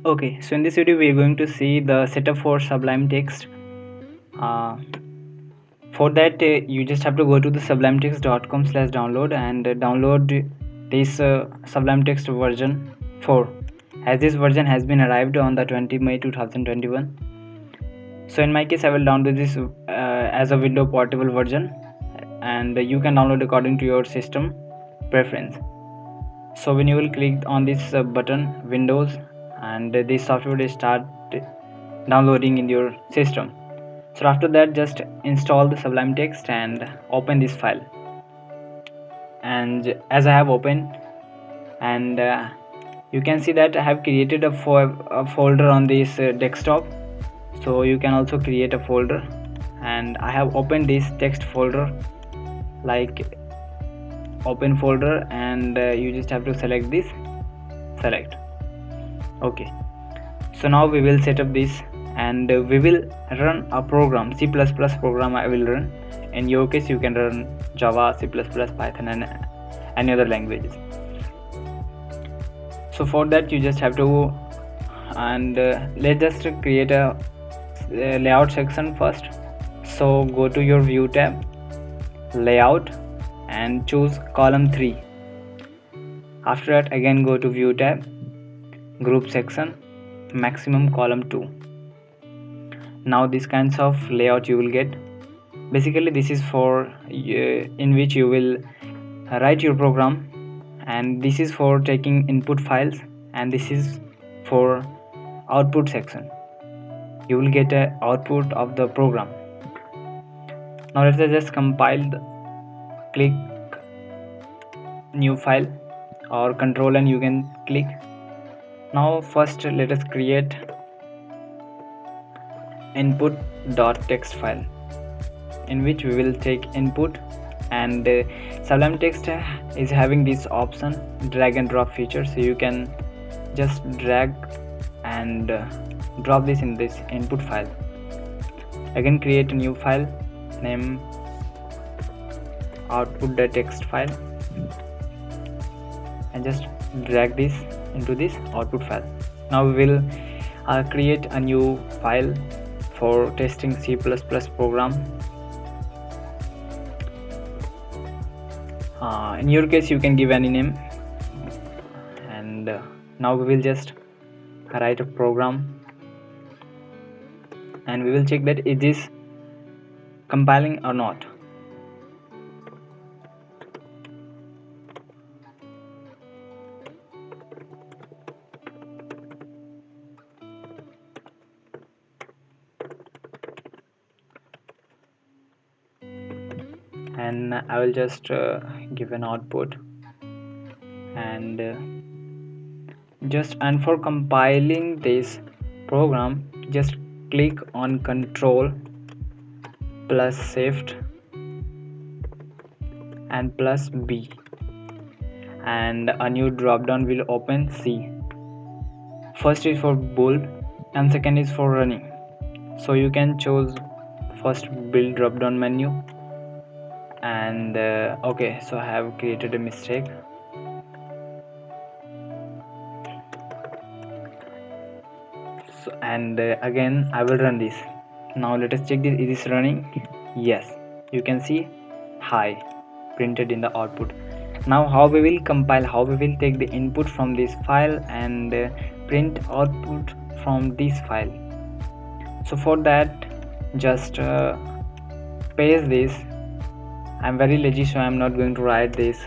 Okay, so in this video we are going to see the setup for Sublime Text. Uh, for that you just have to go to the sublimetext.com/download and download this Sublime Text version 4, as this version has been arrived on the 20 May 2021. So in my case I will download this as a window portable version, and you can download according to your system preference. So when you will click on this button Windows, and this software will start downloading in your system. So after that, just install the Sublime Text and open this file. And as I have opened, and you can see that I have created a folder on this desktop. So you can also create a folder, and I have opened this text folder, like open folder, and you just have to select this, select. Okay, so now we will set up this, and we will run a program, C++ program I will run. In your case you can run Java, C++, Python, and any other languages. So for that you just have to, and let's just create a layout section first. So go to your view tab, layout, and choose column 3. After that again go to view tab, group section, maximum column 2. Now these kinds of layout you will get. Basically this is for in which you will write your program, and this is for taking input files, and this is for output section. You will get a output of the program. Now let's just compile click new file, or control and you can click. Now first let us create input.txt file, in which we will take input, and Sublime Text is having this option drag and drop feature, so you can just drag and drop this in this input file. Again create a new file, name output.txt file, and just drag this into this output file. Now we will create a new file for testing C++ program. In your case you can give any name, and now we will just write a program, and we will check that it is compiling or not. And I will just give an output, and for compiling this program just click on Control plus Shift and plus B, and a new drop down will open. C. First is for bold and second is for running, so you can choose first build drop down menu. And okay, so I have created a mistake. So, and again I will run this. Now let us check this, it is running. Yes, you can see high printed in the output. Now how we will compile, how we will take the input from this file and print output from this file. So for that just paste this. I'm very lazy, so I'm not going to write this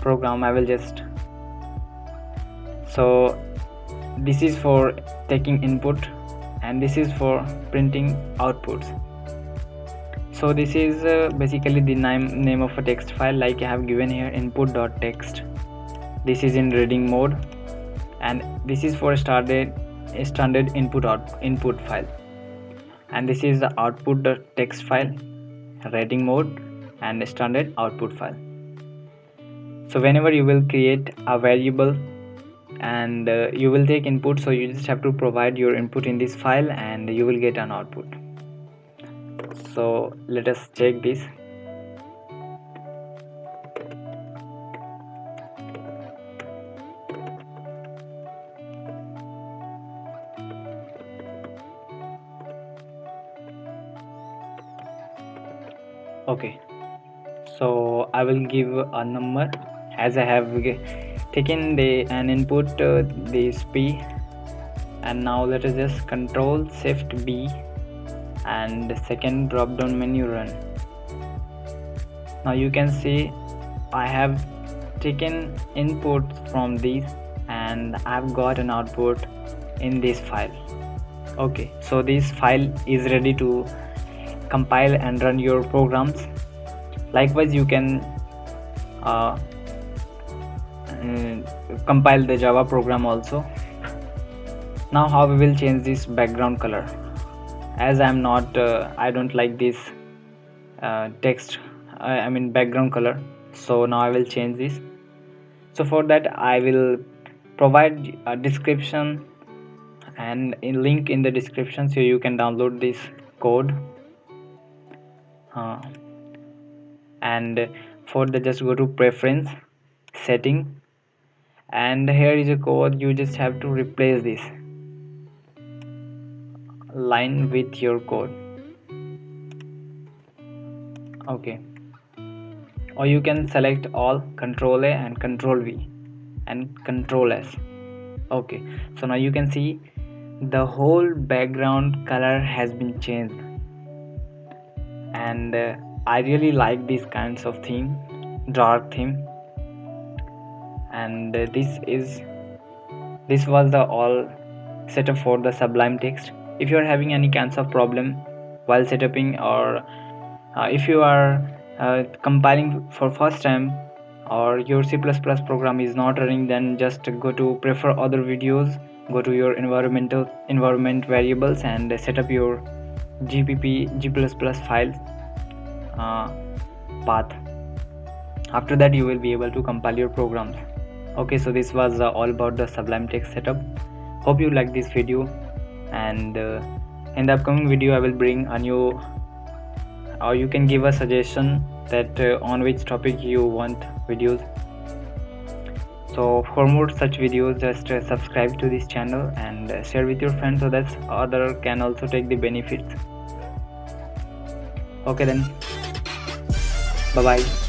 program. I will just, so this is for taking input and this is for printing outputs. So this is basically the name of a text file, like I have given here, input.txt. This is in reading mode, and this is for standard input file, and this is the output.txt file, reading mode and standard output file. So whenever you will create a variable and you will take input, so you just have to provide your input in this file and you will get an output. So let us check this. Okay, so I will give a number as I have taken an input this P, and now let us just Control Shift B and second drop down menu run. Now you can see I have taken inputs from these and I've got an output in this file. Okay, so this file is ready to compile and run your programs. Likewise, you can compile the Java program also. Now how we will change this background color, as I'm not I don't like this text I mean background color, so now I will change this. So for that I will provide a description and a link in the description so you can download this code, and for the just go to preference setting, and here is a code. You just have to replace this line with your code. Okay, or you can select all, Control A and Control V and Control S. Okay, so now you can see the whole background color has been changed, and I really like these kinds of theme, dark theme, and this was the all setup for the Sublime Text. If you are having any kinds of problem while setuping, or if you are compiling for first time, or your C++ program is not running, then just go to prefer other videos, go to your environment variables and set up your G++ files path. After that you will be able to compile your programs. Okay, so this was all about the Sublime Text setup. Hope you like this video, and in the upcoming video I will bring a new, or you can give a suggestion that on which topic you want videos. So for more such videos, just subscribe to this channel and share with your friends so that other can also take the benefits. Okay then, bye bye.